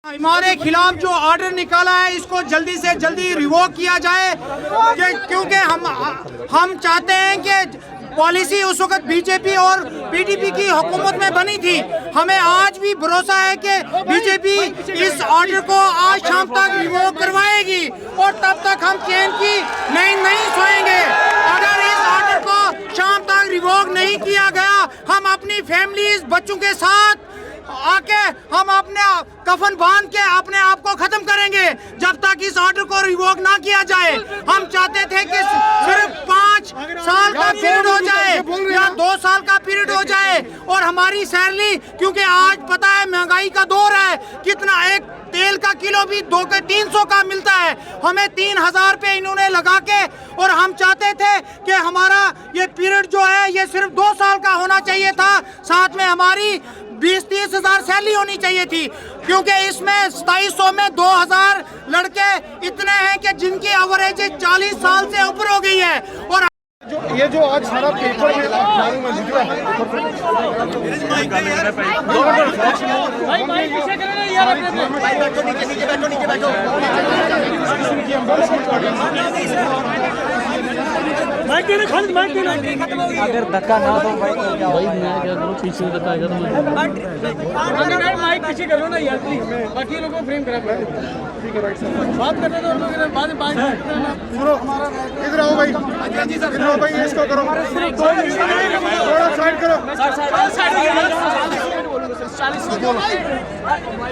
हमारे खिलाफ जो ऑर्डर निकाला है इसको जल्दी से जल्दी रिवोक किया जाए क्योंकि हम चाहते हैं कि पॉलिसी उस वक्त बीजेपी और पीडीपी की हुकूमत में बनी थी। हमें आज भी भरोसा है कि बीजेपी इस ऑर्डर को आज शाम तक रिवोक करवाएगी और तब तक हम चैन की नहीं सोएंगे। अगर इस ऑर्डर को शाम तक रिवोक नहीं किया गया, हम अपनी फैमिलीज बच्चों के साथ आके हम अपने कफन बांध के अपने आप को खत्म करेंगे जब तक इस ऑर्डर को रिवोक ना किया जाए। हम चाहते थे कि सिर्फ 5 साल का पीरियड हो जाए या 2 साल का पीरियड हो जाए और हमारी सैलरी, क्योंकि आज पता है महंगाई का दौर है, कितना एक तेल का किलो भी 300 का मिलता है, हमें 3000 पे इन्होंने लगा के, और हम चाहते थे कि हमारा ये पीरियड जो है ये सिर्फ 2 साल का होना चाहिए था। साथ में हमारी 20-30 हजार सैलरी होनी चाहिए थी, क्योंकि इसमें 2700 में 2000 लड़के इतने हैं कि जिनकी एवरेज 40 साल से ऊपर हो गई है। और ये जो आज सारा पेपर में निकला है, अगर धक्का ना दो भाई तो क्या भाई, मैं क्या करूं, पीछे धक्का आएगा तो मैं माइक पीछे करो ना यार, बाकी लोगों को फ्रेम करा बात करने दो, बाद में बात सुनो, इधर आओ भाई, इधर आओ भाई, इसको करो, थोड़ा साइड करो।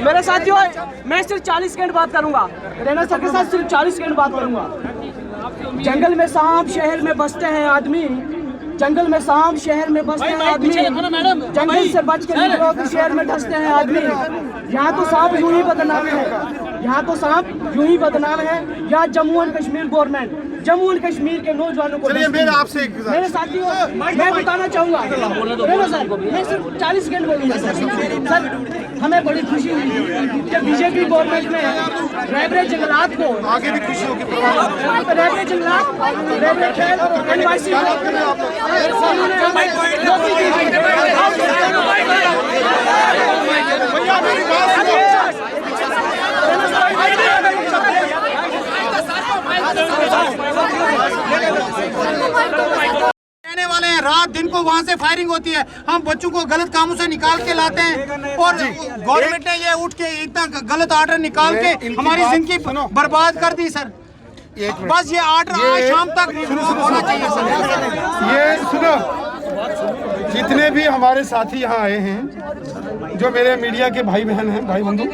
मेरे साथियों, मैं सिर्फ 40 सेकंड बात करूंगा। रेना सर के साथ सिर्फ 40 सेकंड बात करूंगा। जंगल में सांप, शहर में बसते हैं आदमी। जंगल में सांप, शहर में बसते हैं आदमी। जंगल से बच के निकलो तो शहर में धंसते हैं आदमी। यहाँ तो सांप यूं ही बदनाम है, यहाँ तो सांप यूं ही बदनाम है। यहाँ Jammu and Kashmir government, Jammu and Kashmir के नौजवानों को, मेरे साथियों, मैं बताना चाहूँगा, मैं सिर्फ 40 सेकंड बोलूँगा सर। हमें बड़ी खुशी हुई कि बीजेपी गवर्नमेंट में रेबरे जंगलात को आगे भी खुशी होगी, रेबरे जंगलात, रेबरे खेल, एनवाईसी रहने वाले हैं, रात दिन को वहाँ से फायरिंग होती है, हम बच्चों को गलत कामों से निकाल के लाते हैं और गवर्नमेंट ने ये उठ के इतना गलत ऑर्डर निकाल के हमारी जिंदगी बर्बाद कर दी सर। बस ये ऑर्डर आज शाम तक होना चाहिए सर। ये सुनो, जितने भी हमारे साथी यहाँ आए हैं, जो मेरे मीडिया के भाई बहन हैं, भाई बंधु,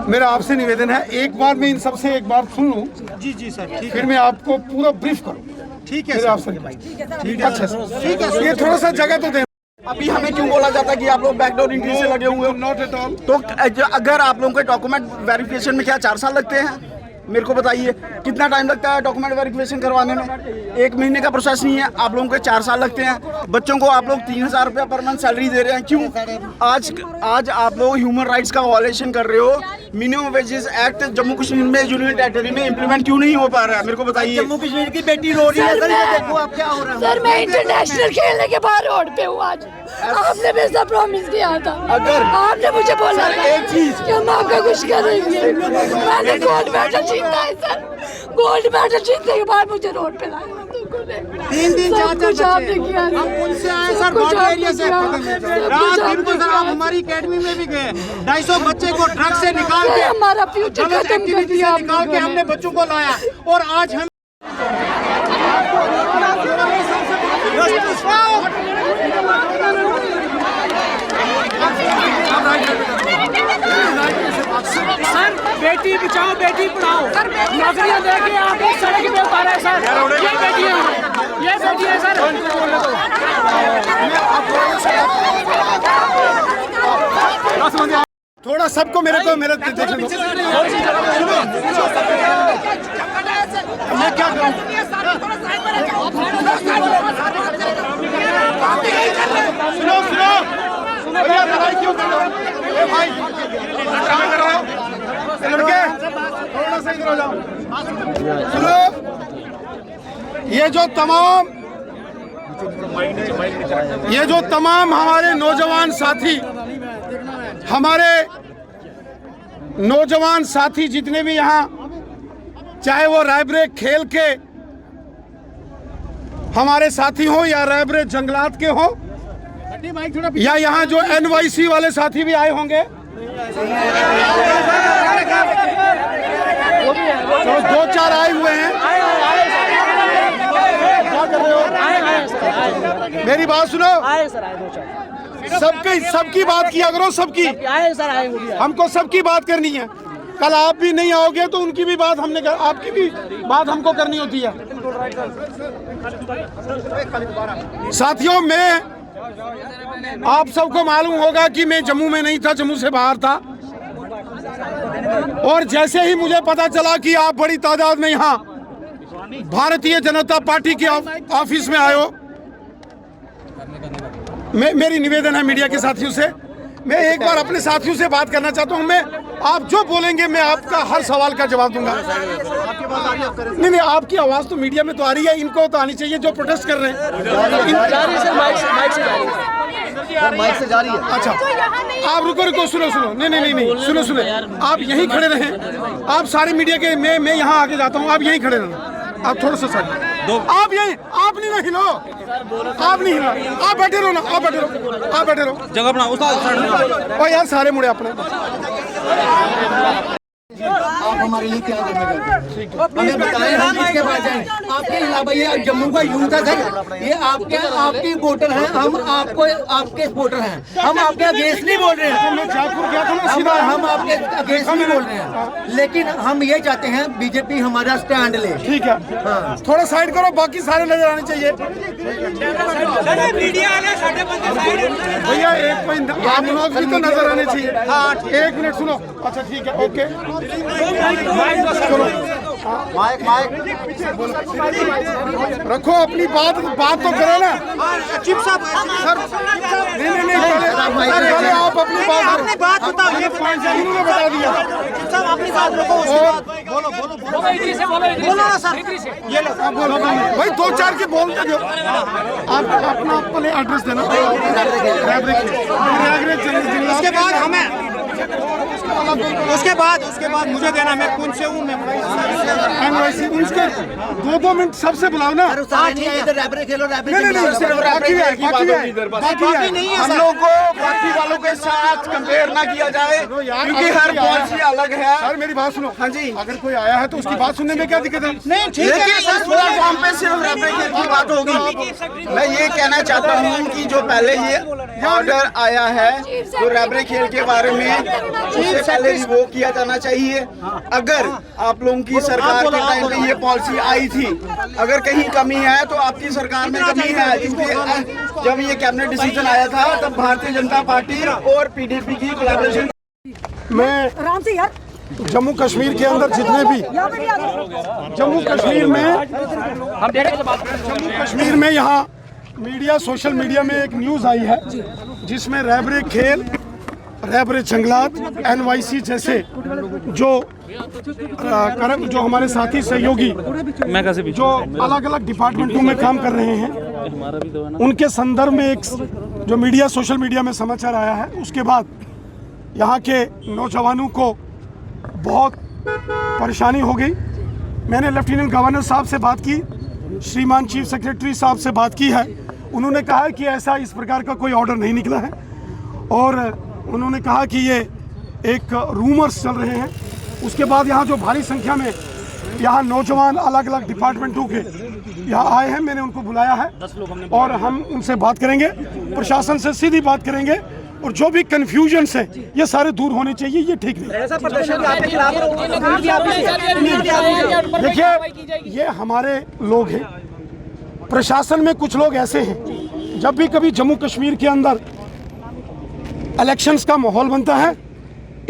मेरा आपसे निवेदन है, एक बार मैं इन सबसे एक बार सुन लूं। जी सर, ठीक फिर मैं आपको पूरा ब्रीफ करूं। ठीक है आपसे ठीक है, अच्छा ठीक है, ये थोड़ा सा जगह तो दें। अभी हमें क्यों बोला जाता है कि आप लोग बैकडोर एंट्री से लगे हुए हो? Not at all. तो अगर आप लोगों के डॉक्यूमेंट वेरिफिकेशन में क्या 4 साल लगते हैं? मेरे को बताइए कितना टाइम लगता है डॉक्यूमेंट वेरिफिकेशन करवाने में? 1 महीने का प्रोसेस नहीं है, आप लोगों के 4 साल लगते हैं। बच्चों को आप लोग 3000 रुपया पर मंथ सैलरी दे रहे हैं, क्यों? आज आप लोग ह्यूमन राइट्स का वायलेशन कर रहे हो। Minimum wages act Jammu Kashmir में, यूनियन टेरिटरी में इम्प्लीमेंट क्यों नहीं हो पा रहा है? मेरे को बताइए। जम्मू कश्मीर की बेटी रो रही है सर, ये देखो आप क्या हो रहा है। सर मैं इंटरनेशनल खेलने के बाद रोड पे हूँ आज। आपने मेरे साथ प्रॉमिस किया था, अगर आपने मुझे बोला था एक चीज कि हम आपका कुछ करेंगे। मैंने गोल्ड मेडल जीता है सर, गोल्ड मेडल जीतने के बाद मुझे रोड पे लाया। 3 कुछ आपने किया, हम उनसे आए सर, बॉर्डर एरिया से रात दिन को सर आप हमारी एकेडमी में भी गए, 250 बच्चे को ड्रग से निकाल के, हमारा फ्यूचर खत्म कर दिया, निकाल के हमने बच्चों को लाया। और आज हम सर बेटी बचाओ बेटी पढ़ाओ, नौकरियां देके आप इस सड़क पे उतारे हैं सर। ये बेटियां हैं, ये बेटी है सर। थोड़ा सबको मेरे देखने दो। मैं क्या करूं? सुनो भैया, लड़ाई क्यों कर रहे हो? ए भाई, क्या कर रहे हो? लड़के थोड़ा सा इधर हो जाओ। सुनो, ये जो तमाम हमारे नौजवान साथी हमारे नौजवान साथी जितने भी यहाँ, चाहे वो रायबरेली खेल के हमारे साथी हो या रायबरेली जंगलात के हो, या यहाँ जो NYC वाले साथी भी आए होंगे, तो 2-4 आए हुए हैं। क्या कर रहे हो? मेरी बात सुनो, सबकी बात किया करो, सबकी। हमको सबकी बात करनी है। कल आप भी नहीं आओगे तो उनकी भी बात हमने आपकी भी बात हमको करनी होती है। साथियों, मैं आप सबको मालूम होगा कि मैं जम्मू में नहीं था, जम्मू से बाहर था, और जैसे ही मुझे पता चला कि आप बड़ी तादाद में यहाँ भारतीय जनता पार्टी के ऑफिस में आए हो, मेरी निवेदन है मीडिया के साथियों से, मैं एक बार अपने साथियों से बात करना चाहता हूँ। मैं आप जो बोलेंगे मैं आपका हर सवाल का जवाब दूंगा। नहीं, आपकी आवाज़ तो मीडिया में तो आ रही है, इनको तो आनी चाहिए जो प्रोटेस्ट कर रहे हैं। माइक से जारी है। अच्छा, आप रुको, सुनो, नहीं, सुनो, आप यहीं खड़े रहें। आप सारे मीडिया के, मैं यहाँ आके जाता हूँ, आप यहीं खड़े रहना। आप थोड़ा सा साइड, आप यहीं, आप नहीं हिलो, आप नहीं हिलो, आप बैठे रहो ना, आप बैठे रहो जगह बनाओ। और यार सारे मुड़े अपने। आप हमारे लिए क्या करना चाहते हैं? हमें बताएं, हम किसके पास जाएं? आपके अलावा ये जम्मू का यूथ है, ये आपके वोटर हैं, हम आपके वोटर हैं, हम आपके अगेंस्ट नहीं बोल रहे हैं, हम आपके अगेंस्ट नहीं बोल रहे हैं, लेकिन हम ये चाहते हैं बीजेपी हमारा स्टैंड ले। ठीक है, थोड़ा साइड करो, बाकी सारे नजर आने चाहिए। भैया एक मिनट, आप लोग भी तो नजर आने चाहिए। 1 मिनट सुनो। अच्छा ठीक है, ओके, माइक रखो, अपनी बात तो करो ना। चीफ साहब, नहीं, पहले आप अपनी बात बताओ। ये इन्होंने बता दिया। चीफ साहब अपनी बात रखो, बोलो ना सर। ये लो, बोलो भाई, 2-4 के बोलते जो आप अपना पहले एड्रेस देना। उसके बाद मुझे देना, मैं कौन से हूँ, मैं NYC। उसके 2 मिनट सबसे बुलाओ ना। नहीं, बाकी नहीं है। हम लोग को बाकी वालों के साथ कंपेयर ना किया जाए, क्योंकि हर पॉलिसी अलग है। सर मेरी बात सुनो। हाँ जी, अगर कोई आया है तो उसकी बात सुनने में क्या दिक्कत है? नहीं, ठीक है सर, प्लेटफॉर्म पे सिर्फ रेबरेली की बात होगी। मैं ये कहना चाहता हूँ कि जो पहले ये ऑर्डर आया है तो रेबरेली खेल के बारे में उससे पहले रिवोक किया जाना चाहिए। अगर आप लोगों की सरकार के टाइम पे ये पॉलिसी आई थी, अगर कहीं कमी है तो आपकी सरकार में कमी है, क्योंकि जब ये कैबिनेट डिसीजन आया था तब भारतीय जनता पार्टी और PDP की कोलैबोरेशन। मैं जम्मू कश्मीर के अंदर जितने भी जम्मू कश्मीर में यहाँ मीडिया, सोशल मीडिया में एक न्यूज़ आई है जिसमें रेबरेली खेल, रेबरेली जंगलात, NYC जैसे जो हमारे साथी सहयोगी जो अलग अलग डिपार्टमेंटों में काम कर रहे हैं, उनके संदर्भ में एक जो मीडिया, सोशल मीडिया में समाचार आया है, उसके बाद यहाँ के नौजवानों को बहुत परेशानी हो गई। मैंने लेफ्टिनेंट गवर्नर साहब से बात की, श्रीमान चीफ सेक्रेटरी साहब से बात की है। उन्होंने कहा कि ऐसा इस प्रकार का कोई ऑर्डर नहीं निकला है, और उन्होंने कहा कि ये एक रूमर्स चल रहे हैं। उसके बाद यहाँ जो भारी संख्या में यहाँ नौजवान अलग अलग डिपार्टमेंटों के यहाँ आए हैं, मैंने उनको बुलाया है और हम उनसे बात करेंगे, प्रशासन से सीधी बात करेंगे, और जो भी कन्फ्यूजन है ये सारे दूर होने चाहिए। ये ठीक नहीं। देखिए, ये हमारे लोग हैं, प्रशासन में कुछ लोग ऐसे हैं, जब भी कभी जम्मू कश्मीर के अंदर इलेक्शंस का माहौल बनता है,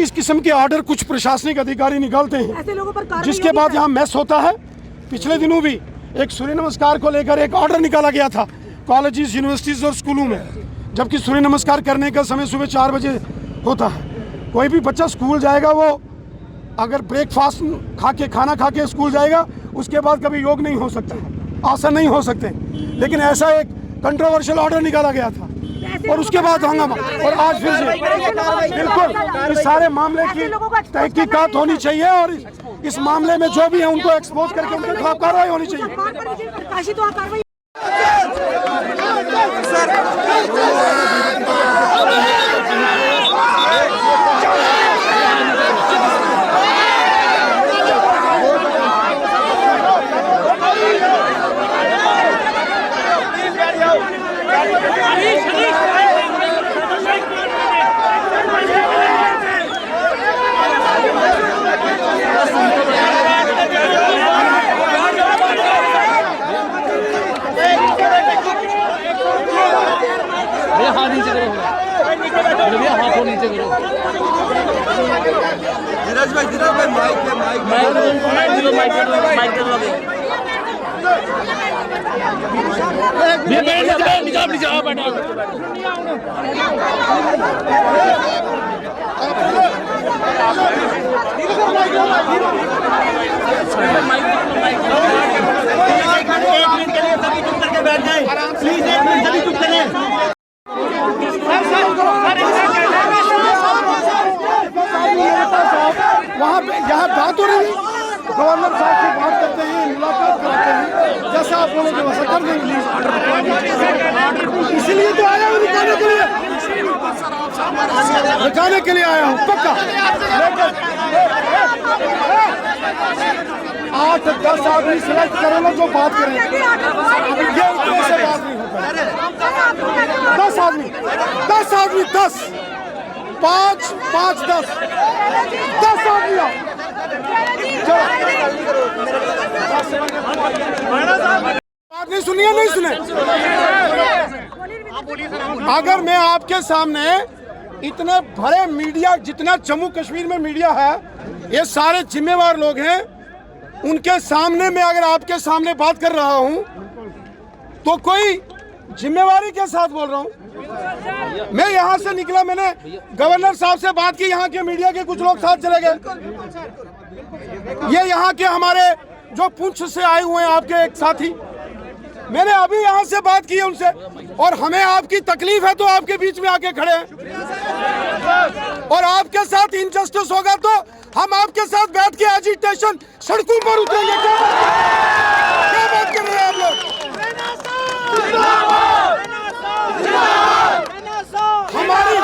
इस किस्म के ऑर्डर कुछ प्रशासनिक अधिकारी निकालते हैं, जिसके बाद यहाँ मैस होता है। पिछले दिनों भी एक सूर्य नमस्कार को लेकर एक ऑर्डर निकाला गया था कॉलेजेस, यूनिवर्सिटीज़ और स्कूलों में, जबकि सूर्य नमस्कार करने का समय सुबह 4 बजे होता है। कोई भी बच्चा स्कूल जाएगा, वो अगर ब्रेकफास्ट खाना खा के स्कूल जाएगा, उसके बाद कभी योग नहीं हो सकता, आसन नहीं हो सकते। लेकिन ऐसा एक कंट्रोवर्शियल ऑर्डर निकाला गया था, और उसके बाद हंगामा, और आज फिर से बिल्कुल इस सारे मामले की तहकीकात होनी चाहिए और इस मामले में जो भी है उनको एक्सपोज करके उनके खिलाफ कार्रवाई होनी चाहिए। हाथ नीचे करो, भैया हाथों नीचे करो। धीरज भाई माइक पे माइक वहाँ पे यहाँ बात हो रही है, गवर्नर साहब से बात करते हैं, मुलाकात कराते हैं, जैसा आप बोलोगे वैसा कर देंगे। इसीलिए तो आया हूँ दिखाने के लिए आया हूँ पक्का। लेकिन 8-10 आदमी सिलेक्ट करो ना जो बात करें, ये उतने से बात नहीं होता। 10 आदमी 10 5 10 आदमी बात नहीं सुनिए, नहीं सुने। अगर मैं आपके सामने इतने भरे मीडिया, जितना जम्मू कश्मीर में मीडिया है, ये सारे जिम्मेवार लोग हैं, उनके सामने मैं अगर आपके सामने बात कर रहा हूं तो कोई जिम्मेवारी के साथ बोल रहा हूं। मैं यहां से निकला, मैंने गवर्नर साहब से बात की, यहां के मीडिया के कुछ लोग साथ चले गए। ये यहां के हमारे जो पुंछ से आए हुए हैं आपके एक साथी, मैंने अभी यहां से बात की है उनसे, और हमें आपकी तकलीफ है तो आपके बीच में आके खड़े हैं, और आपके साथ इनजस्टिस होगा तो हम आपके साथ बैठ के एजिटेशन सड़कों पर उतरेंगे। क्या बात कर रहे हैं आप लोग? हमारी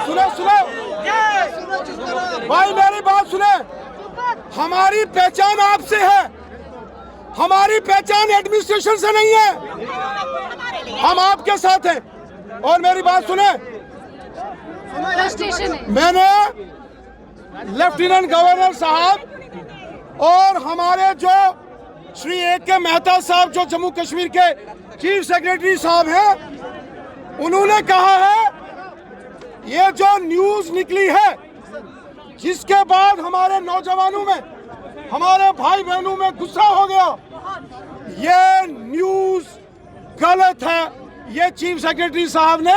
सुनो भाई, मेरी बात सुने। हमारी पहचान आपसे है, हमारी पहचान एडमिनिस्ट्रेशन से नहीं है, हम आपके साथ हैं। और मेरी बात सुने, मैंने लेफ्टिनेंट गवर्नर साहब और हमारे जो श्री A.K. मेहता साहब जो जम्मू कश्मीर के चीफ सेक्रेटरी साहब हैं, उन्होंने कहा है ये जो न्यूज निकली है, जिसके बाद हमारे नौजवानों में, हमारे भाई बहनों में गुस्सा हो गया, ये न्यूज गलत है, ये चीफ सेक्रेटरी साहब ने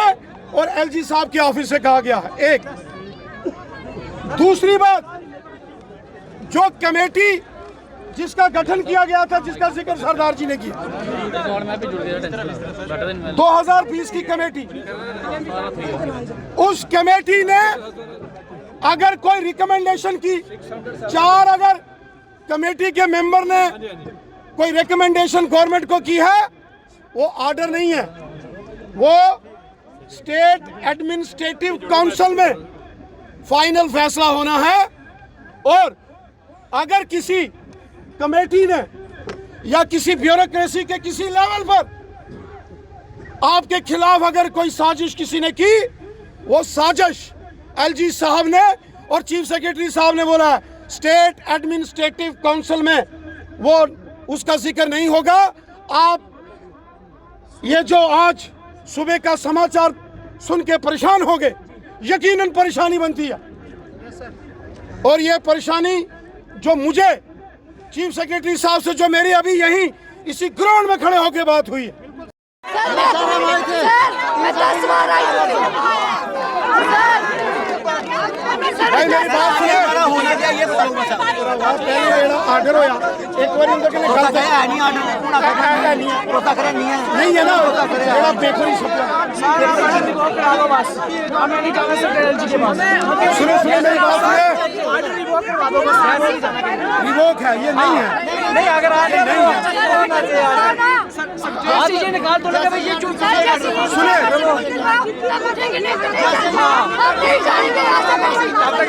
और LG साहब के ऑफिस से कहा गया है। एक दूसरी बात, जो कमेटी जिसका गठन किया गया था, जिसका जिक्र सरदार जी ने किया, 2020 की कमेटी, उस कमेटी ने अगर कोई रिकमेंडेशन की, 4 अगर कमेटी के मेंबर ने कोई रिकमेंडेशन गवर्नमेंट को की है, वो ऑर्डर नहीं है, वो स्टेट एडमिनिस्ट्रेटिव काउंसिल में फाइनल फैसला होना है। और अगर किसी कमेटी ने या किसी ब्यूरोक्रेसी के किसी लेवल पर आपके खिलाफ अगर कोई साजिश किसी ने की, वो साजिश LG साहब ने और चीफ सेक्रेटरी साहब ने बोला स्टेट एडमिनिस्ट्रेटिव काउंसिल में वो उसका जिक्र नहीं होगा। आप ये जो आज सुबह का समाचार सुन के परेशान हो गए, यकीनन परेशानी बनती है, और ये परेशानी जो मुझे चीफ सेक्रेटरी साहब से जो मेरी अभी यहीं इसी ग्राउंड में खड़े होकर बात हुई है। मैं 10 बार आई हूँ। भाई मेरी बात सुने होना क्या ये बताओ बच्चा पहले जेड़ा आर्डर होया एक बार उनका के निकाल दे है नहीं ऑर्डर पूरा नहीं है रोता करे नहीं है नहीं है ना जेड़ा बेकरी छपला हमें नहीं जाना सर एलजी के पास। सुनो सुनो मेरी बात सुने रिवोक है ये नहीं है नहीं अगर आगे नहीं है निकाल तो लगा भाई ये चूक सुने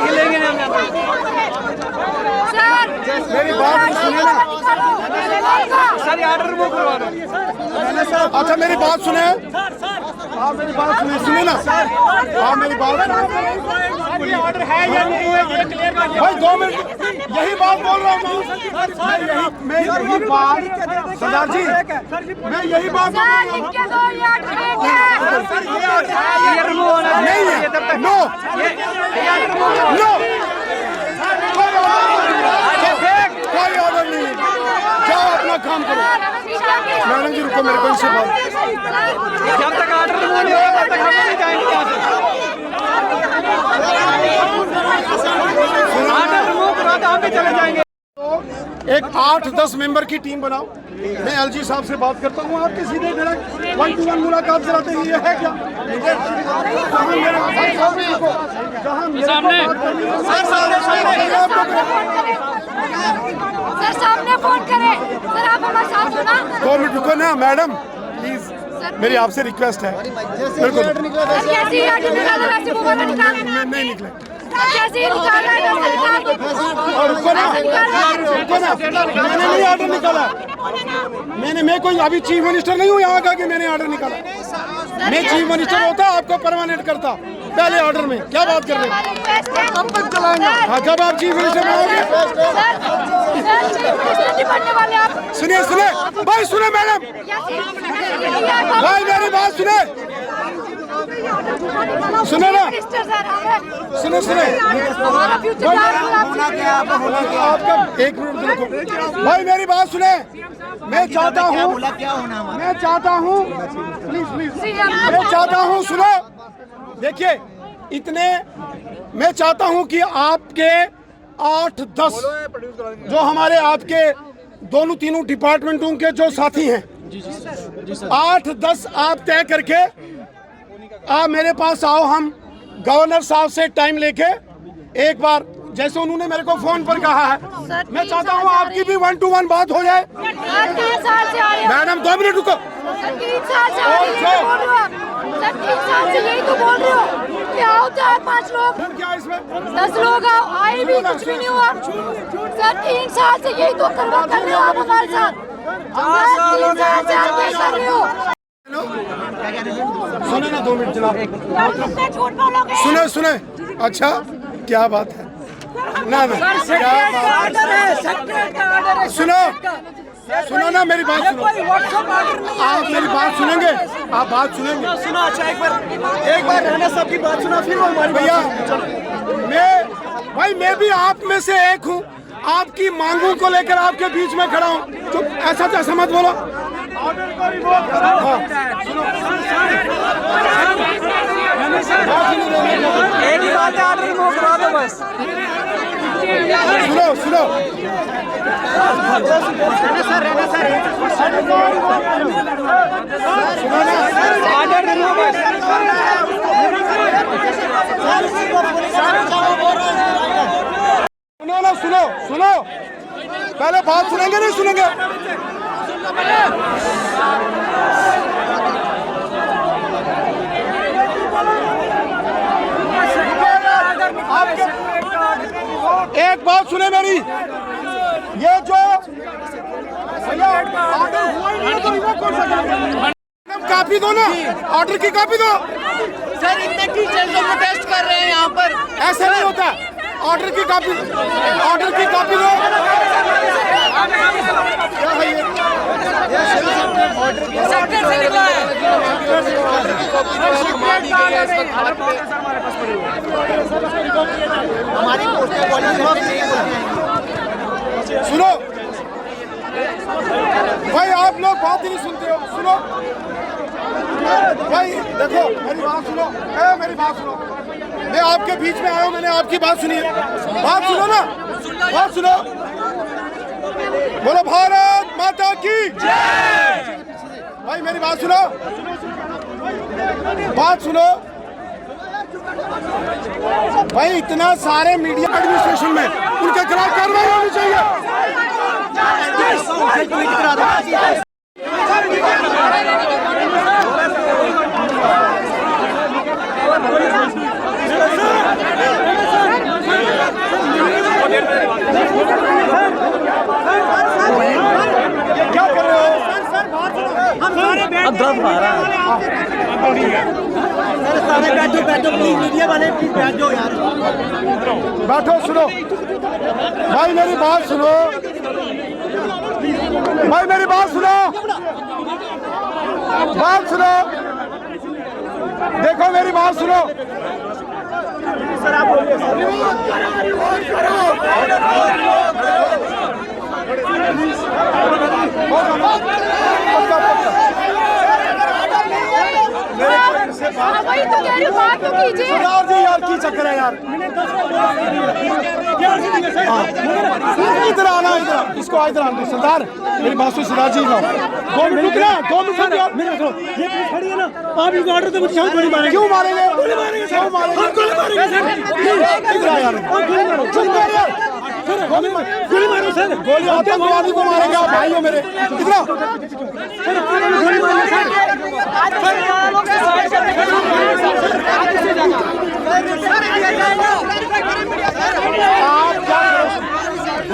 हिलेंगे मेरी बात सुने ना सर ऑर्डर रिमूव करवा दो। अच्छा मेरी बात सुने हाँ मेरी बात सुने सुने ना हाँ मेरी बात ऑर्डर है या नहीं है ये क्लियर कर भाई 2 मिनट यही बात बोल रहा हूँ मैं यही बात सरदार जी मैं यही बात बोल रहा हूँ नहीं है नो नो कोई ऑर्डर नहीं जाओ अपना काम करो मैडम जी रुको मेरे को इनसे बात जब तक ऑर्डर रिमूव नहीं होगा तब तक हम नहीं जाएंगे यहाँ से। ऑर्डर रिमूव करा तो हम भी चले जाएंगे। एक 8-10 मेंबर की टीम बनाओ मैं एलजी साहब से बात करता हूँ आपके सीधे डायरेक्ट 1-to-1 मुलाकात कराते हैं ये है क्या सर सामने फोन करें सर आप हमारे साथ हो ना 2 मिनट रुको ना मैडम प्लीज मेरी आपसे रिक्वेस्ट है मेरे को कैसे आगे निकाला वैसे वो वाला निकाल मैं नहीं निकला कैसे निकाला है वैसे निकाल और रुको ना मैंने नहीं ऑर्डर निकाला मैं कोई अभी चीफ मिनिस्टर नहीं हूँ यहाँ का कि मैंने ऑर्डर निकाला मैं चीफ मिनिस्टर होता आपको परमानेंट करता पहले ऑर्डर में क्या बात कर रहे हैं हम तक चलाएंगे हाँ जब आप चीफ मिनिस्टर बनोगे सुनिए सुनिए भाई सुने मैडम भाई मेरी बात सुने सुने ना सुने सुने आपका 1 मिनट रुको भाई मेरी बात सुने मैं चाहता हूँ प्लीज मैं चाहता हूँ सुनो देखिए इतने मैं चाहता हूँ कि आपके 8-10 जो हमारे आपके दोनों तीनों डिपार्टमेंटों के जो साथी हैं 8-10 आप तय करके आप मेरे पास आओ हम गवर्नर साहब से टाइम लेके एक बार जैसे उन्होंने मेरे को फोन पर कहा है मैं चाहता हूँ आपकी भी 1-to-1 बात हो जाए मैडम 2 मिनट रुको 3 साल से यही तो बोल रहे हो क्या होता है 5 लोग क्या इसमें 10 लोग आए भी कुछ भी नहीं हुआ सर 3 साल से यही तो कर रहे हो आप हमारे साथ 3 साल से आप क्या कर रहे हो सुने ना 2 मिनट जनाब झूठ बोलोगे सुने सुने अच्छा क्या बात है ना क्या बात है सुनो सुनो ना मेरी बात सुनो आप मेरी बात सुनेंगे आप बात सुनेंगे सुनो अच्छा एक बार राणा साहब की बात सुना फिर वो हमारी भैया मैं भी आप में से एक हूँ आपकी मांगों को लेकर आपके बीच में खड़ा हूँ तो ऐसा मत बोलो एक ही बात है ऑर्डर रिमूव करा दो बस सुनो ऑर्डर रिमूव सुनो पहले बात सुनेंगे नहीं सुनेंगे एक बात सुने मेरी ये जो ऑर्डर हुआ ही नहीं तो रिवोक कर सकते कापी दो ना ऑर्डर की कापी दो सर इतने टीचर्स लोग टेस्ट कर रहे हैं यहाँ पर ऐसा नहीं होता ऑर्डर की कापी दो क्या है सेक्टर से निकला है सुनो भाई आप लोग बात ही नहीं सुनते हो सुनो भाई देखो मेरी बात सुनो मैं आपके बीच में आया हूँ, मैंने आपकी बात सुनी है। बात सुनो ना, बात सुनो। बोलो भारत माता की जय। भाई मेरी बात सुनो, बात सुनो भाई। इतना सारे मीडिया एडमिनिस्ट्रेशन में उनके खिलाफ कार्रवाई होनी चाहिए। क्या कर रहे हो? अब 10 12 बैठो प्लीज, मीडिया वाले प्लीज बैठो यार। बैठो, सुनो भाई मेरी बात सुनो, भाई मेरी बात सुनो, बात सुनो, देखो मेरी बात सुनो। वही तो कह रही हूँ, बात तो कीजिए। सरदार जी यार की चक्कर है यार। इधर आना, इधर इसको इधर आना। सरदार मेरी बात सुन, सरदार जी ना 2 मिनट रुक ना, 2 मिनट यार। मेरे को ये पुलिस खड़ी है ना, आप इनको ऑर्डर दो, मुझे गोली मारेंगे। क्यों मारेंगे? गोली मारेंगे, क्यों मारेंगे? हम गोली मारेंगे सर। इधर आ यार, गोली मारो, चुप कर यार। गोली मारो सर, गोली आतंकवादी को मारेंगे आप भाइयों मेरे। इधर आओ सर, गोली मारो आप क्या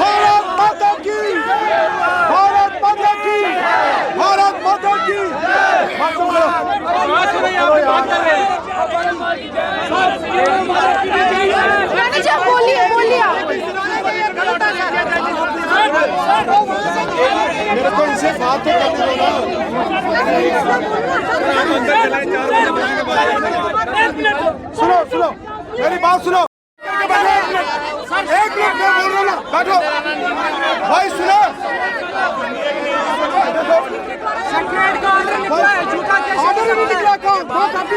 भारत माता की, भारत माता की, भारत माता की। मैनेजर बोलिए, बोलिए। मेरे को इनसे बात तो करने दो ना। सुनो सुनो मेरी बात सुनो, एक मिनट मैं बोल रहा हूँ ना, बैठो भाई। सुनो ऑर्डर नहीं निकला, कौन ऑर्डर जो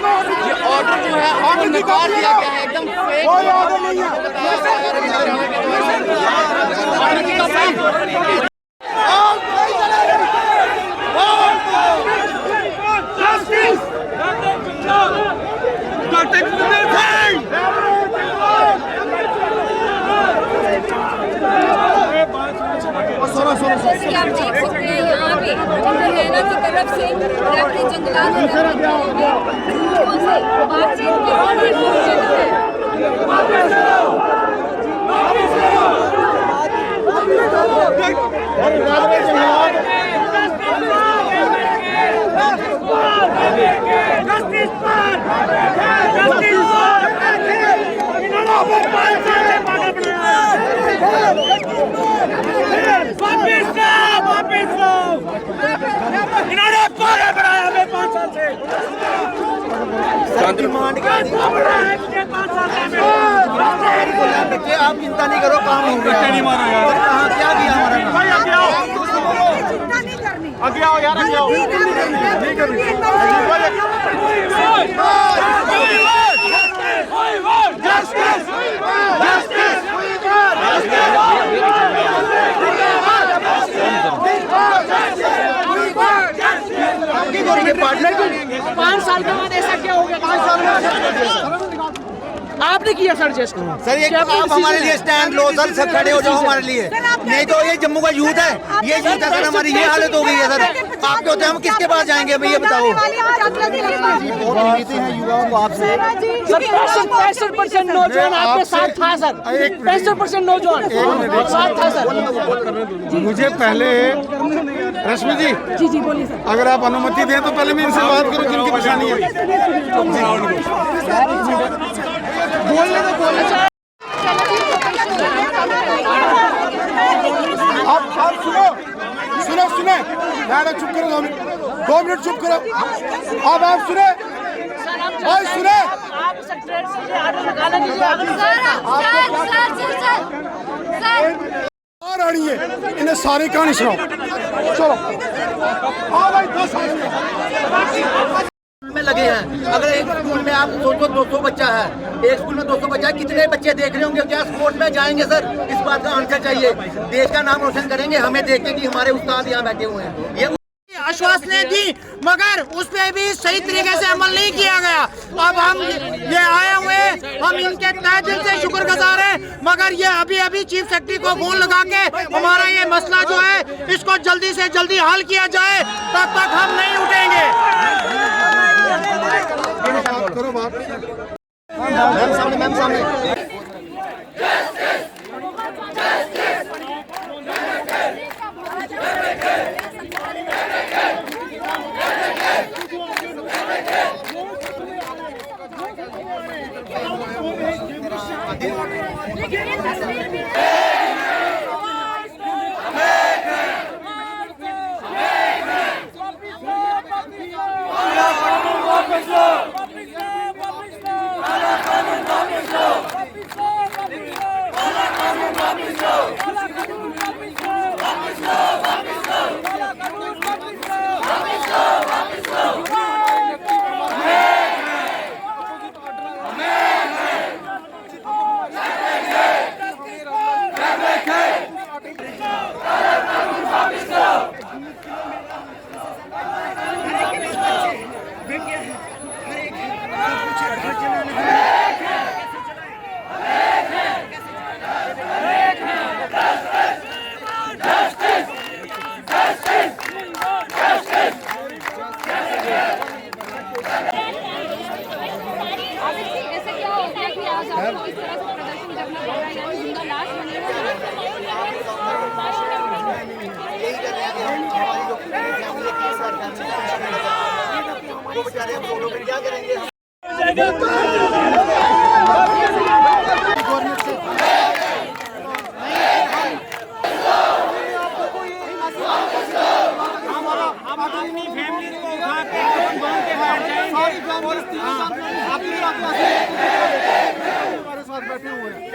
है ऑर्डर निकाल दिया गया है, एकदम कोई ऑर्डर नहीं है। जैसे कि आप देख सकते हैं यहाँ पे हरियाणा की तरफ से अपने जंगलात से बातचीत के लिए आप चिंता नहीं करो, काम हो गया। कहाँ क्या दिया हमारा? आगे आओ यार, आगे आओ। नहीं करनी। पार्टनर 5 साल के बाद ऐसा क्या हो गया? 5 साल में आपने किया सर जस्ट सर ये आप हमारे लिए स्टैंड लो सर, सब खड़े हो जाओ हमारे लिए। नहीं तो ये जम्मू का यूथ है, ये यूथ है सर, हमारी ये हालत हो गई है सर। आपके होते हम किसके पास जाएंगे भैया बताओ? बहुत उम्मीद है युवाओं को आपसे सर। 65% नौजवान आपके साथ था सर, 65% नौजवान साथ था सर। मुझे पहले रश्मि जी, जी बोलिए सर। अगर आप अनुमति दें तो पहले मैं इनसे बात करूं जिनकी परेशानी है। बोलने दो, बोलने आप सुनो सुनो सुने, मैडम चुप करो 2 मिनट चुप करो। अब आप सुने भाई, सुने आ रही है, इन्हें सारी कहानी सुनाओ। चलो हाँ भाई 10 लगे हैं। अगर एक स्कूल में आप सोचो 200 बच्चा है, एक स्कूल में 200 बच्चा है, कितने बच्चे देख रहे होंगे? क्या स्पोर्ट्स में जाएंगे सर? इस बात का आंसर चाहिए। देश का नाम रोशन करेंगे, हमें देख के कि हमारे उस्ताद यहाँ बैठे हुए हैं। ये आश्वासनें दी मगर उस पे भी सही तरीके से अमल नहीं किया गया। अब हम ये आए हुए, हम इनके तहे दिल से शुक्रगुजार हैं, मगर ये अभी चीफ सेक्रेटरी को फोन लगा के हमारा ये मसला जो है इसको जल्दी से जल्दी हल किया जाए, तब तक हम नहीं उठेंगे। करो बात। मैम सामने। क्या करेंगे? हम अपनी फैमिली को उठा के गाँव के बाहर जाएंगे। सारी फैमिली हमारे साथ बैठे हुए हैं।